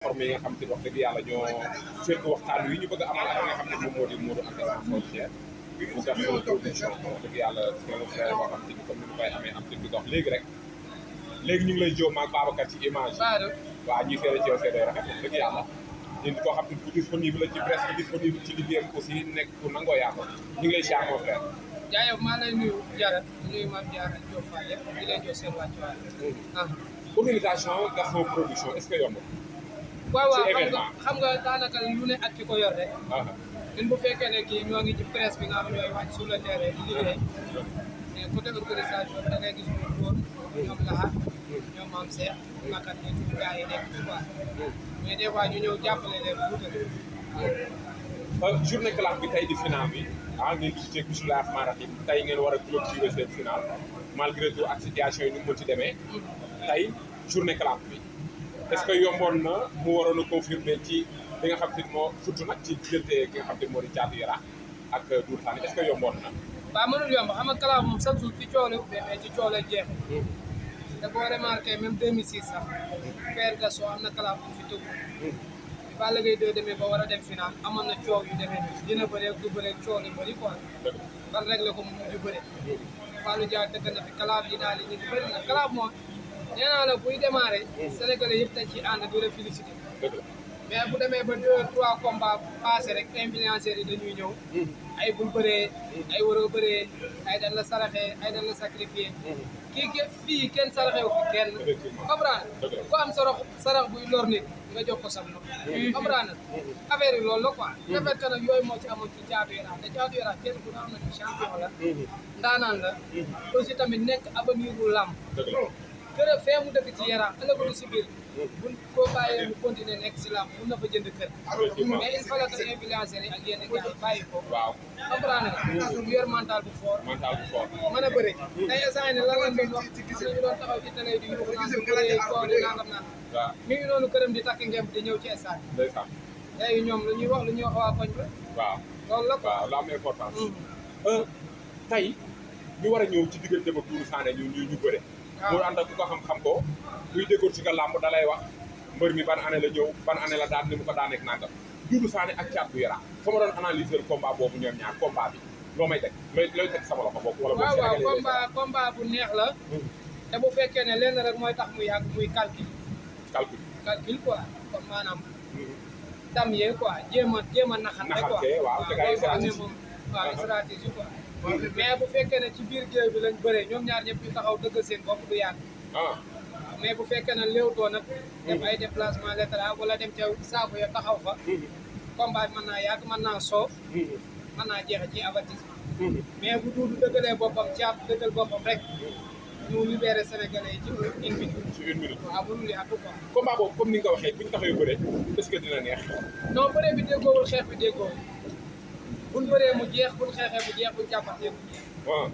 formé yi nga xam te wax dëgg yàlla ñoo fekk waxtaan wi ñu bëgg a amal ak nga xam ne moom moo di Modou Anta Sans Frontières bu Gaston Production wax dëgg yàlla seen frère boo xam te ni comme ni ñu koy amee am te di dox léegi rek léegi ñu ngi lay jóom ak Babacar ci image waaw ñuy seede ci yow seede rafet wax dëgg yàlla ñun koo xam ne bu disponible la ci presse bi disponible ci liggéeyam aussi nekk ku nangoo yaako ñu ngi lay siyaar mon frère Jaayo maa lay nuyu Diarra nuyu Mame Diarra Diop Fall yëpp di leen jox seen wàccuwaay. organisation Gaston Production est-ce que yomb. waaw xam nga daanaka lu ne ak ki ko yor rek. ñun bu fekkee ne kii ñoo ngi ci presse bi nga xam ñooy wàcc sur le terrain di liggéey mais côté organisation da ngay gis ñoom góor ñoom laxaat ñoom Mame Cheikh nakat ñi ci gars yi nekk ci quoi mais des fois ñu ñëw jàppale leen tuuti. journée classe bi tey di final bi ngeen gis ci bisimilah rahmaani rahiim tey ngeen war a clôturer seen final malgré tout ak situation yi ni mu mën ci demee tey journée classe bi est-ce que yomboon na mu waroon a confirmer ci li nga xam te moo surtout nag ci diggante ki nga xam te moo di Thiatou Yarakh ak Doudou Sané est-ce que yomboon na. waaw mënul yomb xam nga classe moom chaque jour ci coow la ubbee mais ci coow la jeex. te boo remarqué même 2006 sax Père Gaston am na classe bu fi tëgg. Balla Gaye 2 demee ba war a dem final amoon na coow yu demee nii dina bëree du bëree coow yu bëri quoi. ban réglé ko mu mujj bëri. Fallou Dia dëgg na fi kalaaf yi daal di ñu bëri na kalaaf moom nee naa la buy démarré. Sénégalais yëpp dañ ciy ànd di la félicité. mais bu demee ba 2-3 combats passé rek influenceurs yi dañuy ñëw. ay bul bëree ay waroo bëree ay dañ la saraxee ay dañ la sacrifié. fii kenn saraxewu fi kenn. comprendre ku am sarax buy lor nit nga jox ko sam no comprendre affaire yi loolu la quoi le fait que nag yooyu moo ci amoon ci Thiatou Yarakh te Thiatou Yarakh kenn ku ne am na ci champion la ndaanaan la aussi tamit nekk avenir u làmb kër fee mu dëkk ci Yarakh ëllëg si biir buñ ko bàyyee mu continuer nekk si làmb mun na fa jënd kër mais il faut que influenceurs yi ak yenn gars yi bàyyi ko comprendre nga bu yor mental bu fort mën a bëri tey instant ne lan lañ doon wax am nañu doon taxaw ci télé di yuuxu naan bu bëree koo di nangam naan mi ngi noonu këram di takk ngemb di ñëw ci stade léegi ñoom lu ñuy wax waa koñ ba loolu la quoi lu am importance tey ñu war a ñëw ci diggante ba Doudou Sané ñu bëre Modou Anta ku ko xam-xam ko kuy déggoon ci nga làmb da lay wax mbër mi ban année la ñëw ban année la daan ni mu ko daan nekk nangam Doudou Sané ak Thiatou Yarakh fa ma doon analyser combat boobu ñoom ñaar combat bi loo may teg looy teg sama loxo boobu wala waaw combat bu neex la te bu fekkee ne lenn rek mooy tax muy yàgg muy calcul quoi comme maanaam dam yee quoi jéem a naxante quoi waaw stratégie quoi mais bu fekkee ne ci biir géew bi lañ bëree ñoom ñaar ñëpp ñu taxaw dëgg seen bopp du yàgg mais bu fekkee ne léewtoo nag def ay déplacement latéral wala dem ca saako ya taxaw fa combat bi mën naa yàgg mën naa soof mën naa jeexe ci avertissement mais bu Doudou dëggalee boppam caat dëggal boppam rek ñu libéré Sénégalais yi ci une minute waaw mënul yàgg quoi combat boobu comme ni nga ko waxee bu ñu taxawee bëre est-ce que dina neex non bëre bi déggoowul xeex bi déggoowul buñ bëree mu jeex buñ xeexee mu jeex buñ jàppantee mu jeex waaw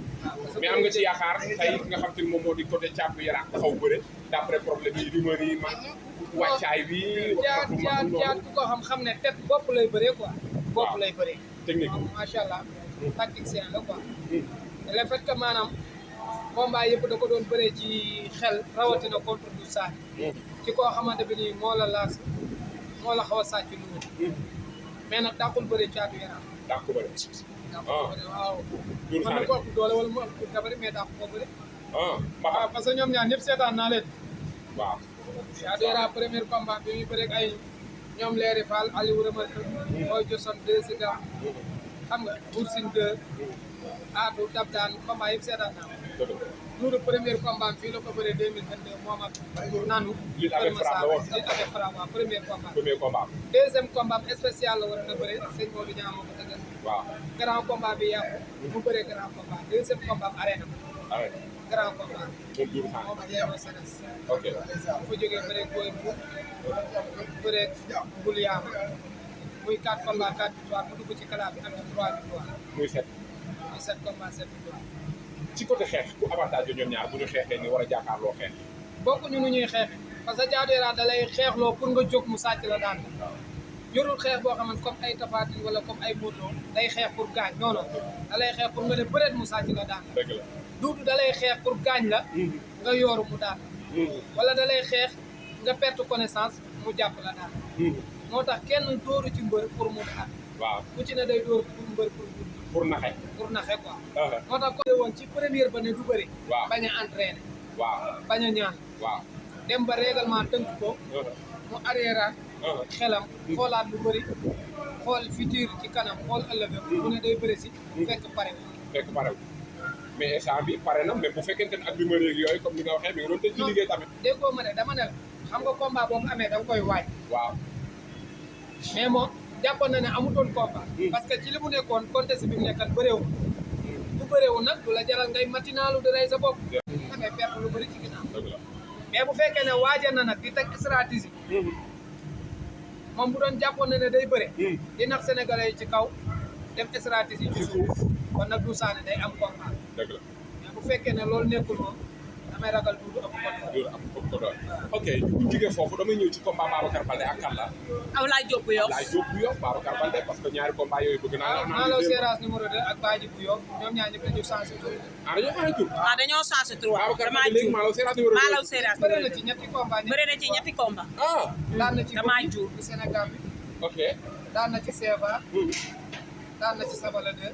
mais am nga ci yaakaar tey nga xam te ne moom moo di côté Thiatou Yarakh taxaw bëre d'après problème yi rumeur yi man wàccaay bi jaat ku ko xam ne tête bopp lay bëree quoi bopp lay bëree technique macha allah tacticien la quoi le fait que maanaam combat yëpp da ko doon bëree ci xel rawatina contre Doudou Sané ci koo xamante bi nii moo la xaw a sàcc lu mais nag dàqul bëree Thiatou Yarakh dàq ko bëri waaw mën na ko ëpp doole wala mu ëpp kabari mais dàq ko bëri waaw parce que ñoom ñaar ñëpp seetaan naa leen waaw Thiatou Yarakh premier combat bi muy bëreeg ay ñoom Leeri Fall Aliou Remal mooy Joson 2 Siga xam nga Boursine 2 Atou Dab Daan combat yëpp seetaan naa Doudou premier combat fii la ko bëree 2022 moom ak nanu li avec Fra waaw premier combat deuxième combat spécial la war a bëree sëñ Modou Niang moo ko tëggal grand combat bi yàqu mu bëree grand combat deuxième combat arène grand combat moom ak Léon Sénès ok fa jógee bëree Boy Mbour bëree Boul Yaama muy 4 combat 4 victoire mu dugg ci kala bi am ci 3 victoire muy 7 combat 7 victoire ci côté xeex ku avantage ñoom ñaar bu ñu xeexee ni war a jàkkaarloo xeex bokkuñu nu ñuy xeexe parce que Thiatou Yarakh da lay xeexloo pour nga jóg mu sàcc la daan yorul xeex boo xamante comme ay Tapha Tine wala comme ay Modou Lô day xeex pour gaañ non da lay xeex pour nga ne bëreet mu sàcc la daan Doudou da lay xeex pour gaañ la nga yooru mu daan wala da lay xeex nga perte connaissance mu jàpp la daal moo tax kenn dóoru ci mbër pour mu daal waaw ku ci ne day dóor pour mbër pour naxe quoi moo tax ko woon ci première ba ne du bëri waaw bañ a entraîné waaw bañ a ñaan waaw dem ba règlement tënk ko mu arrière xelam xoolaat lu bëri xool futur ci kanam xool ëllëgam mu ne day bëri si fekk pare mais instant bi pare na mais bu fekkente ne ak bi ma réeg yooyu comme ni nga waxee mi ngi doon tëj ci liggéey tamit déggoo ma ne dama ne la xam nga combat boobu amee da nga koy waaj waaw mais moom jàppoon na ne amutoon combat parce que ci li mu nekkoon contexte bi mu nekkan bëréewul bu bëréewul nag du la jaral ngay matinalu di rey sa bopp amee perte lu bëri ci ginnaaw mais bu fekkee ne waaja na nag di teg stratégie moom bu doon jàppoon na ne day bëre di nax sénégalais yi ci kaw def stratégie ci suuf kon nag du saane day am combat dëgg la mais bu fekkee ne loolu nekkul moom damay ragal duudu ëpp ko doon ok bu jógee foofu damay ñëw ci combat Babacar Baldé ak kan la Ablaye Diop bu Yoff Ablaye Diop bu Yoff Babacar Baldé parce que ñaari combat yooyu bëgg naa la Malaw Seras numéro 2 ak Badji bu Yoff ñoom ñaar ñëpp dañu changé tur dañoo changé tur dañoo changé tur Babacar Baldé léegi Malaw Seras numéro 2 Malaw Seras bëri na ci ñetti combat daan na ci damaa juum bu Sénégal bi ok daan na ci CFA daan na ci Sabala 2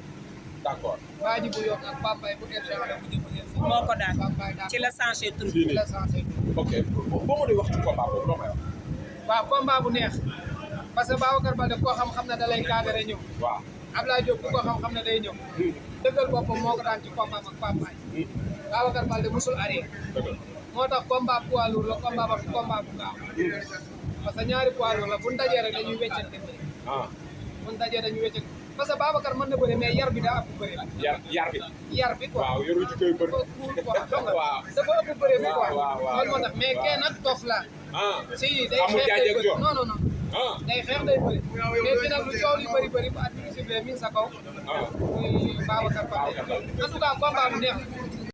d'accord Badji bu Yoff ak Pampay bu Ergent la bu jëmale fi moo ko daan Pampay daan ci la changé tur fii ci la changé tur ok boo ma doon wax ci combat boobu loo may wax waaw combat bu neex parce que Babacar Baldé koo xam-xam ne da lay cadré ñëw waaw Ablaye Diop ku ko xam-xam ne day ñëw dëggal boppam moo ko daan ci combat ak Pampay Babacar Baldé musul arrière moo tax combat poids lourd la combat bu gaaw parce que ñaari poids lourd la bu ñu dajee rek dañuy weccante bëri bu ñu dajee dañuy weccante parce que Babacar mën na bëri mais yar bi daa ëpp bëri la yar bi quoi waaw yoru ci koy bëri xam nga waaw dafa ëpp bëri bi quoi waaw loolu moo tax mais kenn nag dof la si day amul xeex day jaajëf bëri yoon non day xeex day bëri mais bi nag lu coow li bëri bu at bi sifflé mi ngi sa kaw muy Babacar Baldé en tout cas combat bu neex